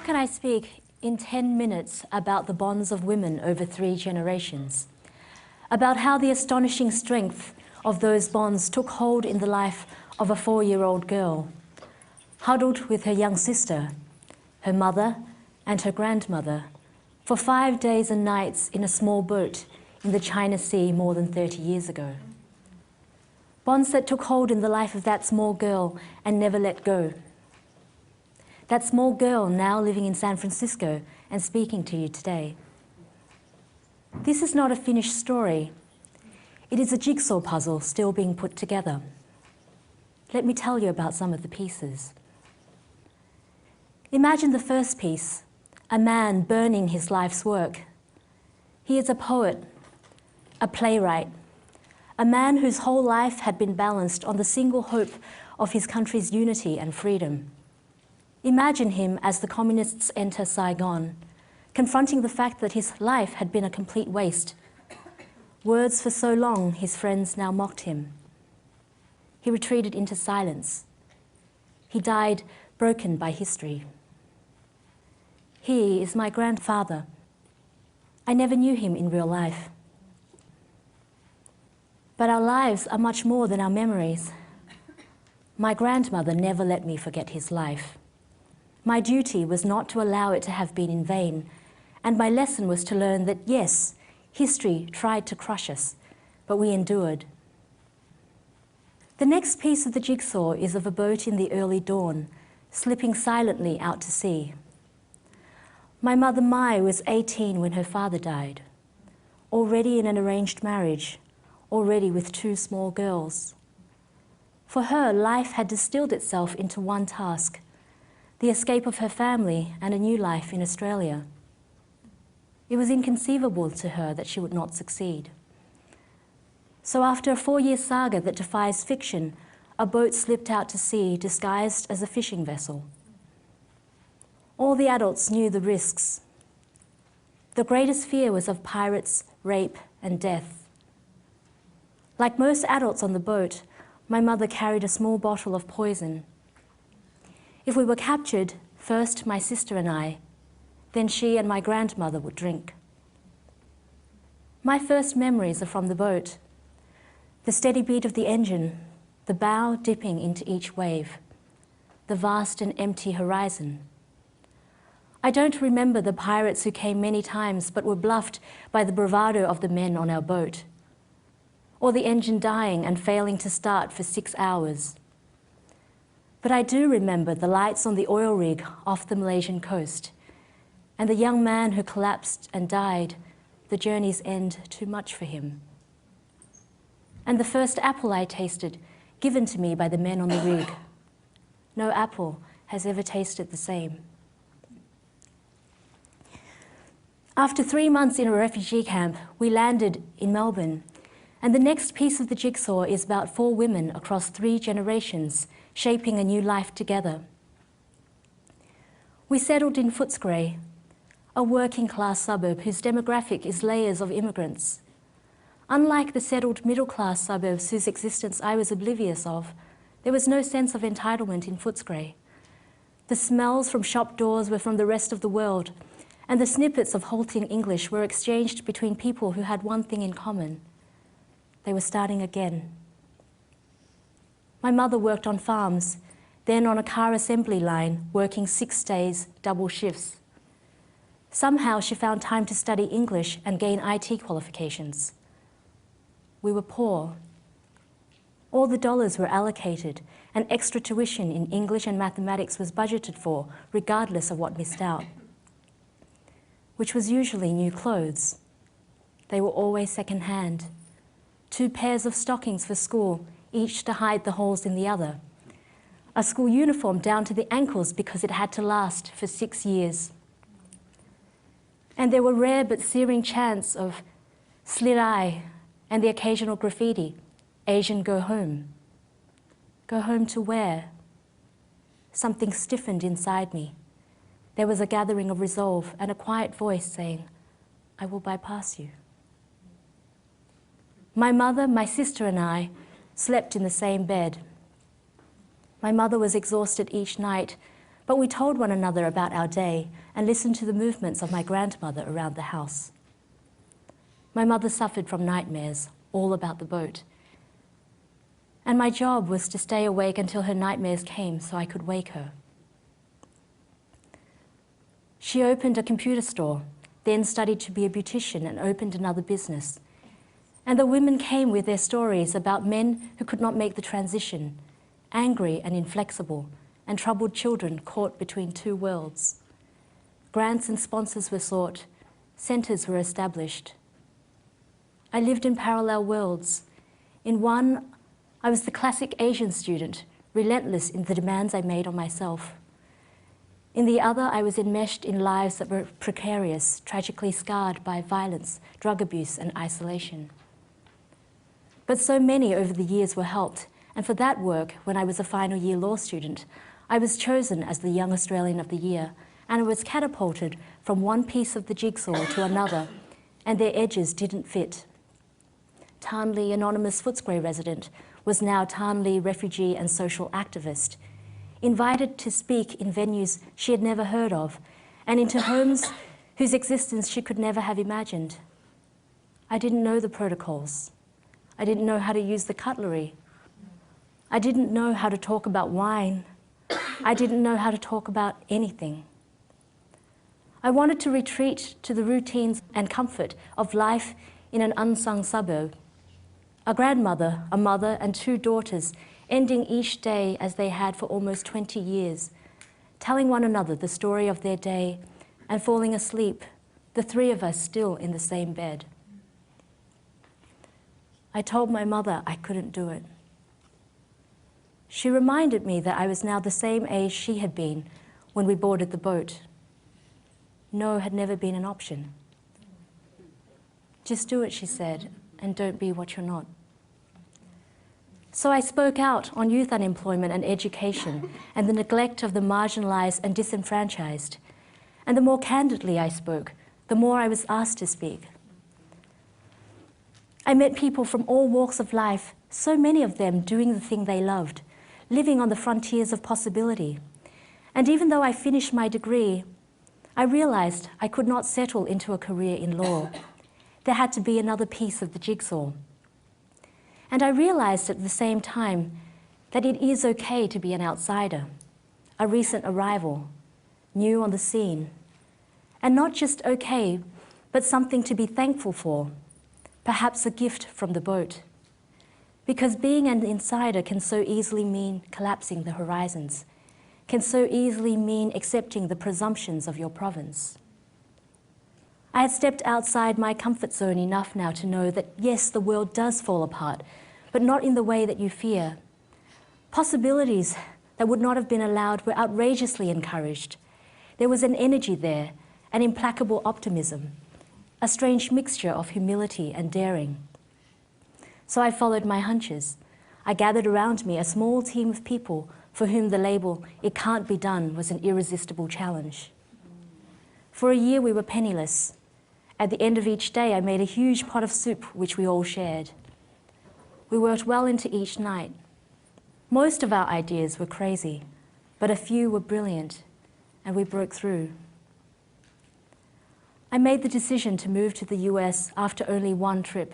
How can I speak in 10 minutes about the bonds of women over 3 generations? About how the astonishing strength of those bonds took hold in the life of a 4-year-old girl, huddled with her young sister, her mother and her grandmother, for 5 days and nights in a small boat in the China Sea more than 30 years ago. Bonds that took hold in the life of that small girl and never let go. That small girl now living in San Francisco and speaking to you today. This is not a finished story. It is a jigsaw puzzle still being put together. Let me tell you about some of the pieces. Imagine the first piece, a man burning his life's work. He is a poet, a playwright, a man whose whole life had been balanced on the single hope of his country's unity and freedom. Imagine him as the communists enter Saigon, confronting the fact that his life had been a complete waste. Words for so long, his friends now mocked him. He retreated into silence. He died broken by history. He is my grandfather. I never knew him in real life. But our lives are much more than our memories. My grandmother never let me forget his life. My duty was not to allow it to have been in vain, and my lesson was to learn that, yes, history tried to crush us, but we endured. The next piece of the jigsaw is of a boat in the early dawn, slipping silently out to sea. My mother Mai was 18 when her father died, already in an arranged marriage, already with 2 small girls. For her, life had distilled itself into one task, the escape of her family and a new life in Australia. It was inconceivable to her that she would not succeed. So after a 4-year saga that defies fiction, a boat slipped out to sea disguised as a fishing vessel. All the adults knew the risks. The greatest fear was of pirates, rape, and death. Like most adults on the boat, my mother carried a small bottle of poison. If we were captured, first my sister and I, then she and my grandmother would drink. My first memories are from the boat. The steady beat of the engine, the bow dipping into each wave, the vast and empty horizon. I don't remember the pirates who came many times but were bluffed by the bravado of the men on our boat, or the engine dying and failing to start for 6 hours. But I do remember the lights on the oil rig off the Malaysian coast, and the young man who collapsed and died, the journey's end too much for him. And the first apple I tasted, given to me by the men on the rig. No apple has ever tasted the same. After 3 months in a refugee camp, we landed in Melbourne, and the next piece of the jigsaw is about 4 women across 3 generations, shaping a new life together. We settled in Footscray, a working-class suburb whose demographic is layers of immigrants. Unlike the settled middle-class suburbs whose existence I was oblivious of, there was no sense of entitlement in Footscray. The smells from shop doors were from the rest of the world, and the snippets of halting English were exchanged between people who had one thing in common. They were starting again. My mother worked on farms, then on a car assembly line, working 6 days, double shifts. Somehow she found time to study English and gain IT qualifications. We were poor. All the dollars were allocated, and extra tuition in English and mathematics was budgeted for, regardless of what missed out, which was usually new clothes. They were always second-hand. 2 pairs of stockings for school, each to hide the holes in the other. A school uniform down to the ankles because it had to last for 6 years. And there were rare but searing chants of slit eye and the occasional graffiti, Asian go home. Go home to where? Something stiffened inside me. There was a gathering of resolve and a quiet voice saying, I will bypass you. My mother, my sister and I slept in the same bed. My mother was exhausted each night, but we told one another about our day and listened to the movements of my grandmother around the house. My mother suffered from nightmares, all about the boat. And my job was to stay awake until her nightmares came so I could wake her. She opened a computer store, then studied to be a beautician and opened another business. And the women came with their stories about men who could not make the transition, angry and inflexible, and troubled children caught between two worlds. Grants and sponsors were sought, centres were established. I lived in parallel worlds. In one, I was the classic Asian student, relentless in the demands I made on myself. In the other, I was enmeshed in lives that were precarious, tragically scarred by violence, drug abuse, and isolation. But so many over the years were helped, and for that work, when I was a final year law student, I was chosen as the Young Australian of the Year, and I was catapulted from one piece of the jigsaw to another, and their edges didn't fit. Tarnlee anonymous Footscray resident was now Tarnlee refugee and social activist, invited to speak in venues she had never heard of, and into homes whose existence she could never have imagined. I didn't know the protocols. I didn't know how to use the cutlery. I didn't know how to talk about wine. I didn't know how to talk about anything. I wanted to retreat to the routines and comfort of life in an unsung suburb. A grandmother, a mother, and two daughters ending each day as they had for almost 20 years, telling one another the story of their day and falling asleep, the three of us still in the same bed. I told my mother I couldn't do it. She reminded me that I was now the same age she had been when we boarded the boat. No had never been an option. Just do it, she said, and don't be what you're not. So I spoke out on youth unemployment and education and the neglect of the marginalised and disenfranchised. And the more candidly I spoke, the more I was asked to speak. I met people from all walks of life, so many of them doing the thing they loved, living on the frontiers of possibility. And even though I finished my degree, I realised I could not settle into a career in law. There had to be another piece of the jigsaw. And I realised at the same time that it is okay to be an outsider, a recent arrival, new on the scene. And not just okay, but something to be thankful for, perhaps a gift from the boat. Because being an insider can so easily mean collapsing the horizons, can so easily mean accepting the presumptions of your province. I had stepped outside my comfort zone enough now to know that yes, the world does fall apart, but not in the way that you fear. Possibilities that would not have been allowed were outrageously encouraged. There was an energy there, an implacable optimism, a strange mixture of humility and daring. So I followed my hunches. I gathered around me a small team of people for whom the label, "it can't be done," was an irresistible challenge. For a year we were penniless. At the end of each day I made a huge pot of soup which we all shared. We worked well into each night. Most of our ideas were crazy, but a few were brilliant, and we broke through. I made the decision to move to the US after only one trip.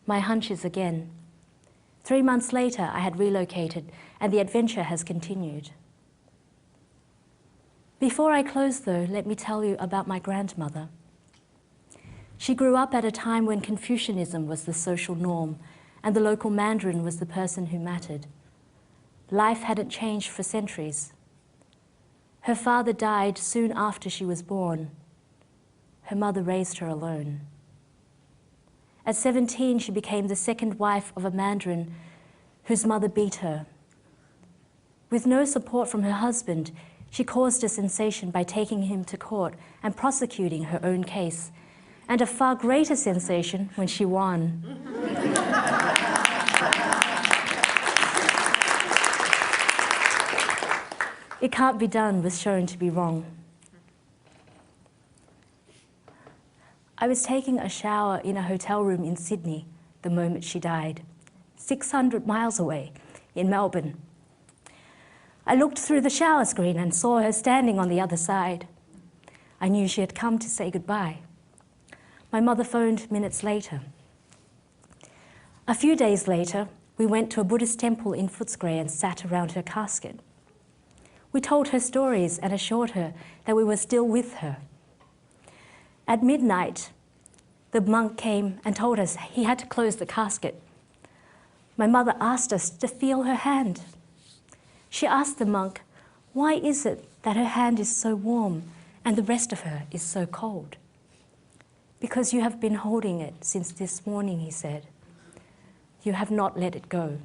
My hunches again. 3 months later, I had relocated, and the adventure has continued. Before I close, though, let me tell you about my grandmother. She grew up at a time when Confucianism was the social norm, and the local Mandarin was the person who mattered. Life hadn't changed for centuries. Her father died soon after she was born. Her mother raised her alone. At 17, she became the second wife of a Mandarin whose mother beat her. With no support from her husband, she caused a sensation by taking him to court and prosecuting her own case, and a far greater sensation when she won. It can't be done was shown to be wrong. I was taking a shower in a hotel room in Sydney the moment she died, 600 miles away in Melbourne. I looked through the shower screen and saw her standing on the other side. I knew she had come to say goodbye. My mother phoned minutes later. A few days later, we went to a Buddhist temple in Footscray and sat around her casket. We told her stories and assured her that we were still with her. At midnight, the monk came and told us he had to close the casket. My mother asked us to feel her hand. She asked the monk, why is it that her hand is so warm and the rest of her is so cold? Because you have been holding it since this morning, he said. You have not let it go.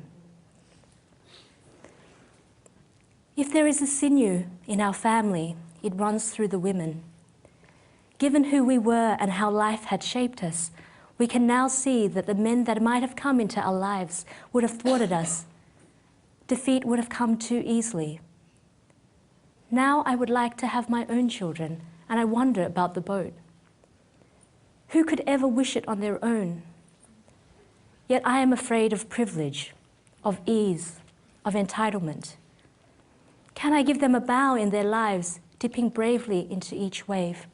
If there is a sinew in our family, it runs through the women. Given who we were and how life had shaped us, we can now see that the men that might have come into our lives would have thwarted us. Defeat would have come too easily. Now I would like to have my own children, and I wonder about the boat. Who could ever wish it on their own? Yet I am afraid of privilege, of ease, of entitlement. Can I give them a bow in their lives, dipping bravely into each wave?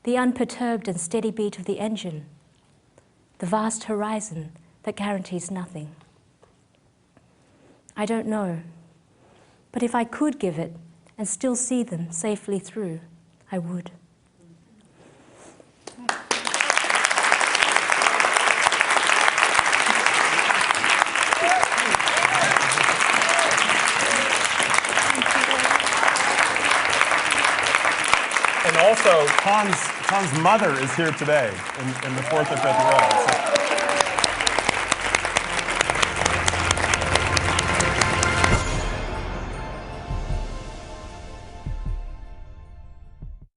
The unperturbed and steady beat of the engine, the vast horizon that guarantees nothing. I don't know, but if I could give it and still see them safely through, I would. And also, Tan's mother is here today in the fourth or fifth row. So